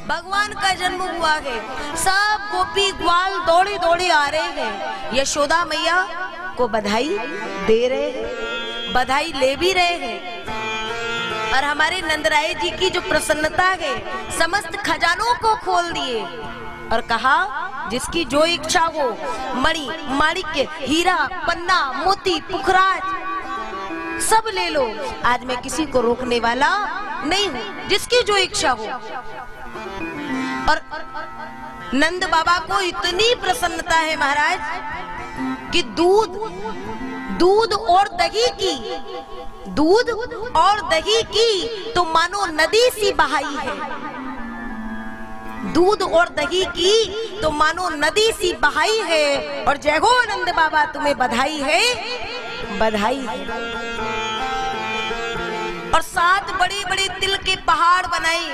भगवान का जन्म हुआ है। सब गोपी ग्वाल दौड़े दौड़े आ रहे हैं, यशोदा मैया को बधाई दे रहे हैं, बधाई ले भी रहे हैं। और हमारे नंदराय जी की जो प्रसन्नता है, समस्त खजानों को खोल दिए और कहा जिसकी जो इच्छा हो, मणि माणिक्य हीरा पन्ना मोती पुखराज सब ले लो, आज मैं किसी को रोकने वाला नहीं हूं, जिसकी जो इच्छा हो। और नंद बाबा को इतनी प्रसन्नता है महाराज कि दूध और दही की, दूध और दही की तो मानो नदी सी बहाई है, दूध और दही की तो मानो नदी सी बहाई है। और जय हो नंद बाबा, तुम्हें बधाई है, बधाई है। और 7 बड़े बड़े तिल के पहाड़ बनाए,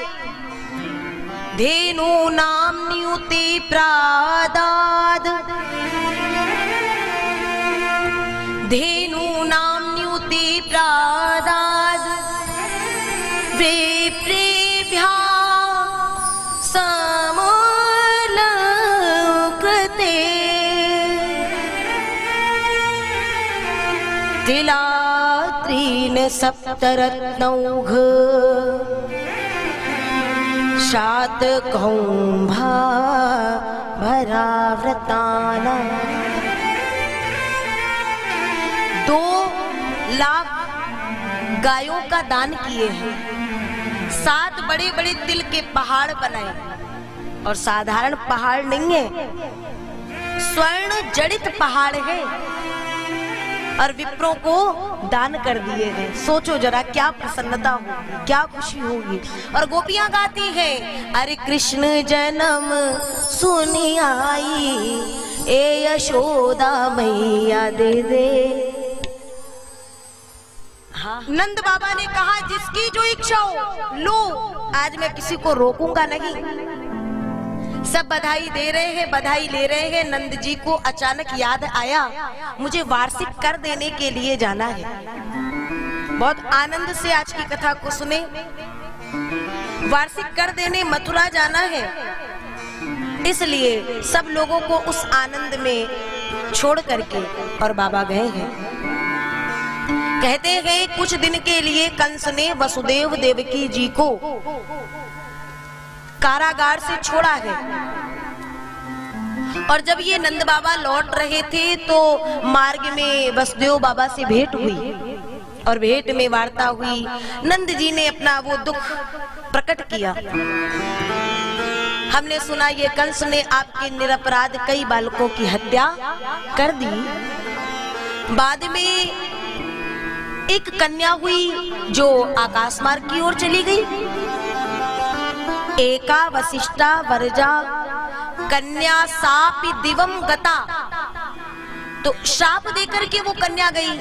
धेनु नाम न्यूते प्रादाद, धेनु नाम न्यूते प्रादाद, विप्रेभ्यः समलोकते, तिलात्रीन सप्तरत्नौघ, शातकौंभा भराव्रताना। 2 लाख गायों का दान किए हैं, 7 बड़े बड़े तिल के पहाड़ बनाए, और साधारण पहाड़ नहीं है, स्वर्ण जड़ित पहाड़ है, और विप्रों को दान कर दिए हैं। सोचो जरा क्या प्रसन्नता होगी, क्या खुशी होगी। और गोपियां गाती हैं, अरे कृष्ण जन्म सुनी आई, ए यशोदा मैया दे दे। हाँ, नंद बाबा ने कहा जिसकी जो इच्छा हो लो, आज मैं किसी को रोकूंगा नहीं। सब बधाई दे रहे हैं, बधाई ले रहे हैं। नंद जी को अचानक याद आया, मुझे वार्षिक कर देने के लिए जाना है। बहुत आनंद से आज की कथा को सुने। वार्षिक कर देने मथुरा जाना है, इसलिए सब लोगों को उस आनंद में छोड़ करके और बाबा गए हैं। कहते हैं कुछ दिन के लिए कंस ने वसुदेव देवकी जी को कारागार से छोड़ा है, और जब ये नंद बाबा लौट रहे थे तो मार्ग में वसुदेव बाबा से भेंट हुई, और भेंट में वार्ता हुई। नंद जी ने अपना वो दुख प्रकट किया। हमने सुना ये कंस ने आपके निरपराध कई बालकों की हत्या कर दी। बाद में एक कन्या हुई जो आकाश मार्ग की ओर चली गई। एका वशिष्ठा वरजा कन्या सापि दिवम गता, तो शाप देकर के वो कन्या गई।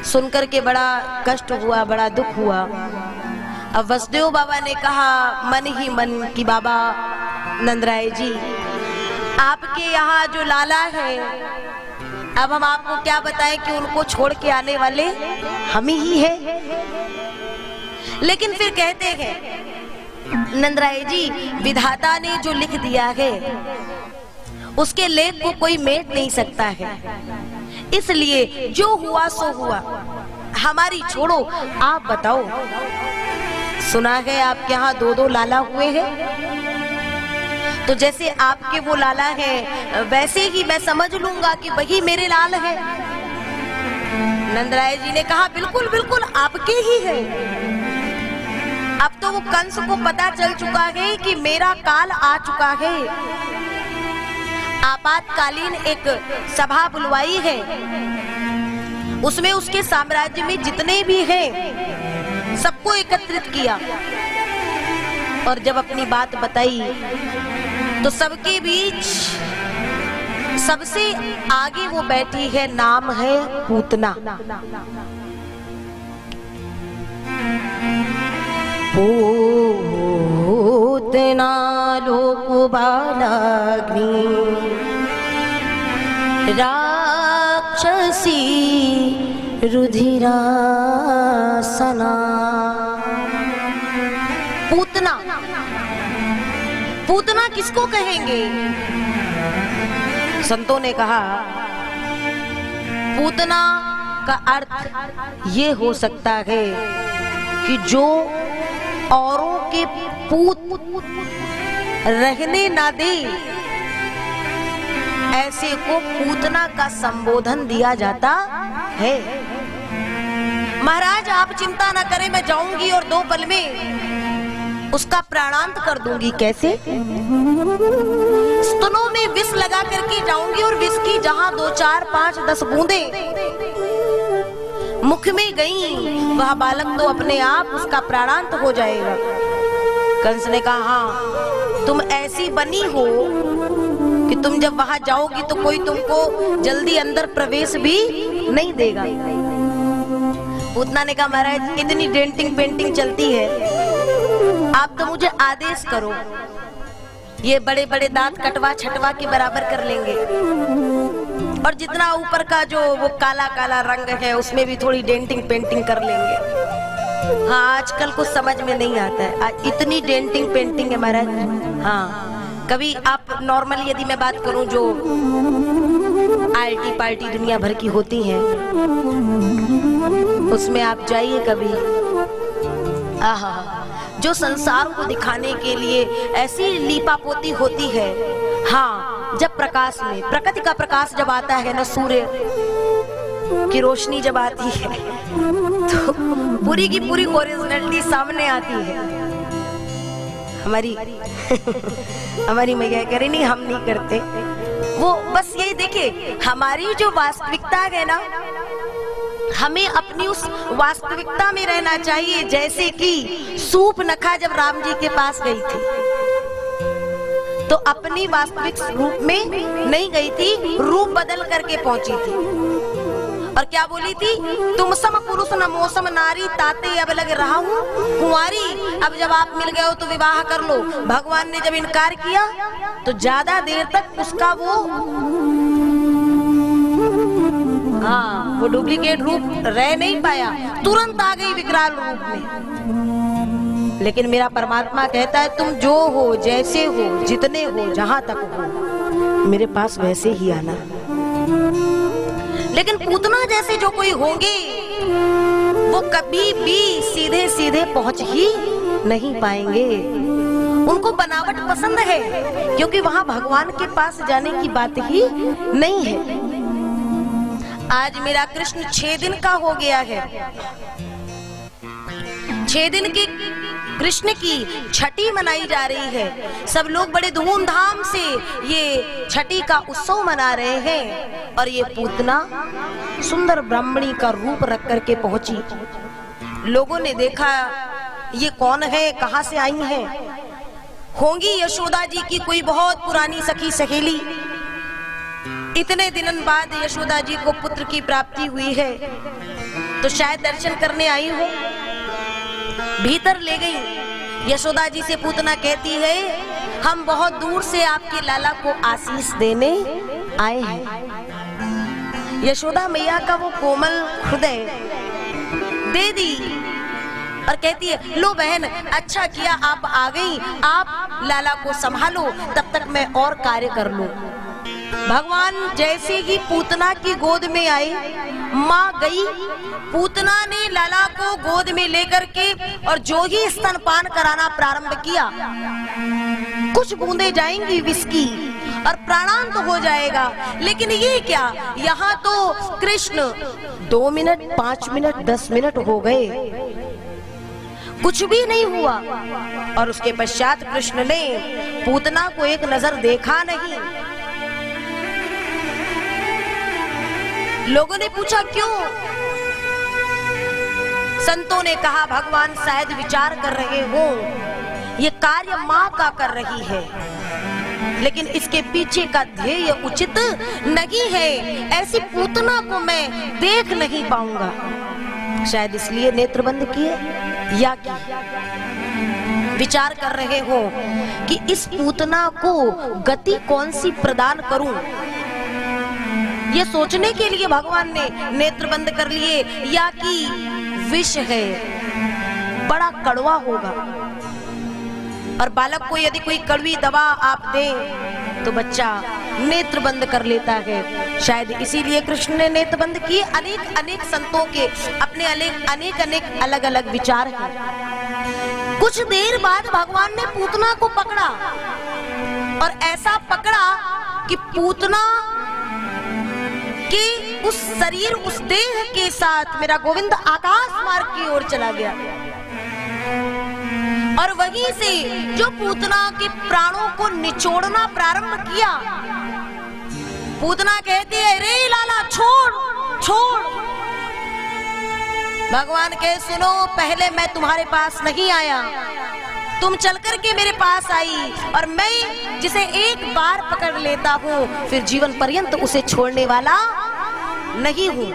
सुनकर के बड़ा कष्ट हुआ, बड़ा दुख हुआ। अब वसुदेव बाबा ने कहा मन ही मन कि बाबा नंदराय जी, आपके यहाँ जो लाला है, अब हम आपको क्या बताएं कि उनको छोड़ के आने वाले हम ही हैं। लेकिन फिर कहते हैं नंदराय जी, विधाता ने जो लिख दिया है उसके लेख को कोई मेट नहीं सकता है, इसलिए जो हुआ सो हुआ, हमारी छोड़ो, आप बताओ। सुना है आपके यहाँ 2-2 लाला हुए हैं, तो जैसे आपके वो लाला है वैसे ही मैं समझ लूंगा कि वही मेरे लाल है। नंदराय जी ने कहा बिल्कुल बिल्कुल आपके ही है। अब तो वो कंस को पता चल चुका है कि मेरा काल आ चुका है। आपातकालीन एक सभा बुलवाई है, उसमें उसके साम्राज्य में जितने भी हैं सबको एकत्रित किया, और जब अपनी बात बताई तो सबके बीच सबसे आगे वो बैठी है, नाम है पूतना। पूतना लोकबालाग्नि राक्षसी रुधिरासना। पूतना पूतना किसको कहेंगे? संतों ने कहा पूतना का अर्थ ये हो सकता है कि जो औरों के पूत रहने ना दे, ऐसे को पूतना का संबोधन दिया जाता है। महाराज आप चिंता ना करें, मैं जाऊंगी और 2 पल में उसका प्राणांत कर दूंगी। कैसे? स्तनों में विष लगा करके जाऊंगी और विष की जहां 2, 4, 5, 10 बूंदे मुख में गई, वह बालक तो अपने आप उसका प्राणांत हो जाएगा। कंस ने कहा हाँ, तुम ऐसी बनी हो कि तुम जब वहां जाओगी तो कोई तुमको जल्दी अंदर प्रवेश भी नहीं देगा। पूतना ने कहा महाराज इतनी डेंटिंग पेंटिंग चलती है, आप तो मुझे आदेश करो, ये बड़े बड़े दांत कटवा छटवा के बराबर कर लेंगे, और जितना ऊपर का जो वो काला काला रंग है उसमें भी थोड़ी डेंटिंग पेंटिंग कर लेंगे। हाँ आजकल कुछ समझ में नहीं आता है, इतनी डेंटिंग पेंटिंग है महाराज। हाँ कभी आप नॉर्मल यदि मैं बात करूं जो आईटी पार्टी दुनिया भर की होती हैं, उसमें आप जाइए कभी, आहा जो संसार को दिखाने के लिए ऐसी लीपापोती होती है। हाँ जब प्रकाश में प्रकृति का प्रकाश जब आता है ना, सूर्य की रोशनी जब आती है तो पूरी की पूरी ओरिजिनलिटी सामने आती है। हमारी मैया कह रही नहीं हम नहीं करते, वो बस यही देखिए हमारी जो वास्तविकता है ना, हमें अपनी उस वास्तविकता में रहना चाहिए। जैसे कि सूर्पनखा जब राम जी के पास गई थी तो अपनी वास्तविक रूप में नहीं गई थी, रूप बदल करके पहुंची थी और क्या बोली थी, तुम सम पुरुष न मौसम नारी, ताते अब लग रहा हूँ कुंवारी, अब जब आप मिल गए हो तो विवाह कर लो। भगवान ने जब इनकार किया तो ज्यादा देर तक उसका वो डुप्लीकेट रूप रह नहीं पाया, तुरंत आ गई विकराल रूप में। लेकिन मेरा परमात्मा कहता है तुम जो हो, जैसे हो, जितने हो, जहां तक हो, मेरे पास वैसे ही आना। लेकिन पूतना जैसे जो कोई होंगे वो कभी भी सीधे सीधे पहुंच ही नहीं पाएंगे। उनको बनावट पसंद है क्योंकि वहां भगवान के पास जाने की बात ही नहीं है। आज मेरा कृष्ण 6 दिन का हो गया है। 6 दिन के कृष्ण की छठी मनाई जा रही है। सब लोग बड़े धूमधाम से ये छठी का उत्सव मना रहे हैं और ये पूतना सुंदर ब्राह्मणी का रूप रख करके पहुंची। लोगों ने देखा ये कौन है, कहां से आई है, होंगी यशोदा जी की कोई बहुत पुरानी सखी सहेली। इतने दिनों बाद यशोदा जी को पुत्र की प्राप्ति हुई है तो शायद दर्शन करने आई हो। भीतर ले गई। यशोदा जी से पूतना कहती है हम बहुत दूर से आपके लाला को आशीष देने आए हैं। यशोदा मैया का वो कोमल हृदय दे दी और कहती है लो बहन अच्छा किया आप आ गई, आप लाला को संभालो तब तक मैं और कार्य कर लूं। भगवान जैसे ही पूतना की गोद में आए, माँ गई, पूतना ने लाला को गोद में लेकर के और जो ही स्तनपान कराना प्रारंभ किया, कुछ बूंदे जाएंगी विष की और प्राणांत हो जाएगा। लेकिन ये क्या, यहाँ तो कृष्ण 2 मिनट 5 मिनट 10 मिनट हो गए, कुछ भी नहीं हुआ। और उसके पश्चात कृष्ण ने पूतना को एक नजर देखा नहीं। लोगों ने पूछा क्यों? संतों ने कहा भगवान शायद विचार कर रहे हो ये कार्य माँ का कर रही है, लेकिन इसके पीछे का ध्येय उचित नहीं है, ऐसी पूतना को मैं देख नहीं पाऊंगा। शायद इसलिए नेत्र बंद किए या कि विचार कर रहे हो कि इस पूतना को गति कौन सी प्रदान करूं। ये सोचने के लिए भगवान ने नेत्र बंद कर लिए, या कि विष है बड़ा कड़वा होगा और बालक को यदि कोई कड़वी दवा आप दें तो बच्चा नेत्र बंद कर लेता है। शायद इसीलिए कृष्ण ने नेत्र बंद किए। अनेक अनेक संतों के अपने अनेक अनेक अलग अलग विचार हैं। कुछ देर बाद भगवान ने पूतना को पकड़ा और ऐसा पकड़ा कि पूतना के उस शरीर, उस देह के साथ मेरा गोविंद आकाश मार्ग की ओर चला गया। और वहीं से जो पूतना के प्राणों को निचोड़ना प्रारंभ किया, पूतना कहती है, रे लाला छोड़ छोड़। भगवान कहे, सुनो, पहले मैं तुम्हारे पास नहीं आया, तुम चलकर के मेरे पास आई और मैं जिसे एक बार पकड़ लेता हूँ फिर जीवन पर्यंत उसे छोड़ने वाला नहीं हूँ।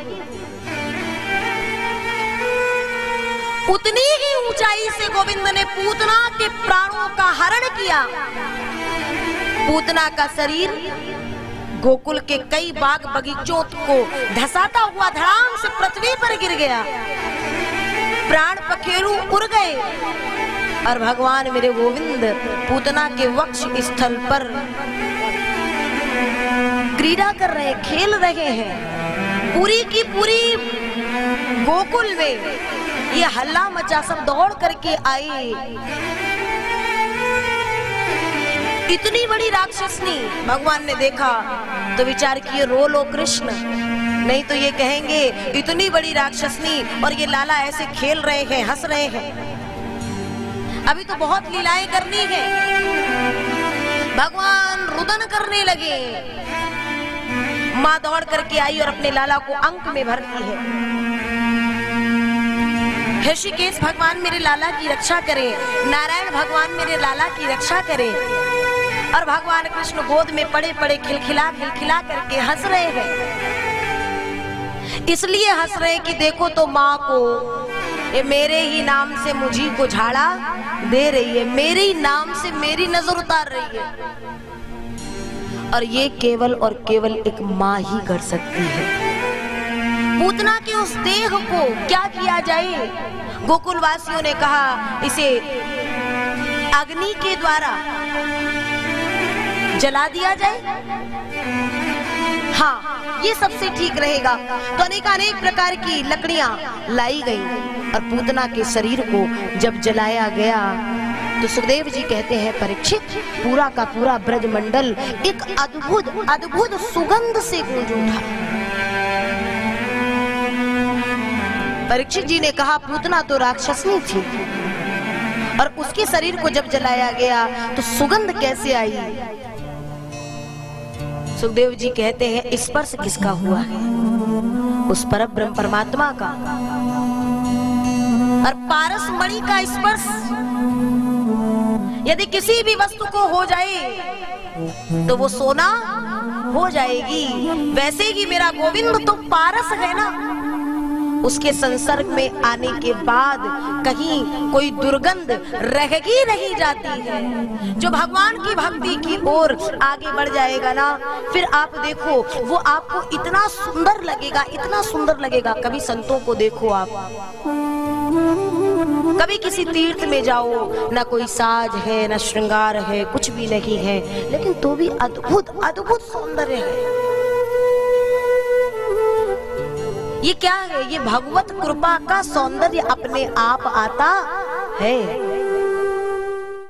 उतनी ही ऊंचाई से गोविंद ने पूतना के प्राणों का हरण किया। पूतना का शरीर गोकुल के कई बाग बगीचों को धसाता हुआ धड़ाम से पृथ्वी पर गिर गया। प्राण पखेरु उड़ गए और भगवान मेरे गोविंद पूतना के वक्ष स्थल पर क्रीड़ा कर रहे, खेल रहे हैं। पूरी की पूरी गोकुल में ये हल्ला मचा, सब दौड़ करके आए। इतनी बड़ी राक्षसनी भगवान ने देखा तो विचार किए, रो लो कृष्ण, नहीं तो ये कहेंगे इतनी बड़ी राक्षसनी और ये लाला ऐसे खेल रहे हैं, हंस रहे हैं, अभी तो बहुत लीलाएं करनी है। भगवान रुदन करने लगे। माँ दौड़ करके आई और अपने लाला को अंक में भरती है। ऋषिकेश भगवान मेरे लाला की रक्षा करे, नारायण भगवान मेरे लाला की रक्षा करे। और भगवान कृष्ण गोद में पड़े पड़े खिलखिला खिलखिला करके हंस रहे हैं। इसलिए हंस रहे कि देखो तो माँ को, ये मेरे ही नाम से मुझी को झाड़ा दे रही है, मेरे ही नाम से मेरी नजर उतार रही है। और ये केवल और केवल एक माँ ही कर सकती है। पूतना के उस देह को क्या किया जाए? गोकुल वासियों ने कहा इसे अग्नि के द्वारा जला दिया जाए। हाँ, ये सबसे ठीक रहेगा। तो अनेक प्रकार की लकड़ियां लाई गई और पूतना के शरीर को जब जलाया गया तो सुखदेव जी कहते हैं, परीक्षित, पूरा का पूरा ब्रजमंडल एक अद्भुत अद्भुत सुगंध से गूंज उठा। परीक्षित जी ने कहा, पूतना तो राक्षसनी थी और उसके शरीर को जब जलाया गया तो सुगंध कैसे आई? सुखदेव जी कहते हैं, स्पर्श किसका हुआ है? उस परब्रह्म परमात्मा का। और पारस मणि का स्पर्श यदि किसी भी वस्तु को हो जाए तो वो सोना हो जाएगी। वैसे ही मेरा गोविंद तो पारस है ना, उसके संसर्ग में आने के बाद कहीं कोई दुर्गंध रहगी नहीं जाती है। जो भगवान की भक्ति की ओर आगे बढ़ जाएगा ना, फिर आप देखो वो आपको इतना सुंदर लगेगा, इतना सुंदर लगेगा। कभी संतों को देखो आप, कभी किसी तीर्थ में जाओ, ना कोई साज है, ना श्रृंगार है, कुछ भी नहीं है, लेकिन तो भी अद्भुत अद्भुत सौंदर्य है। ये क्या है? ये भगवत कृपा का सौंदर्य अपने आप आता है।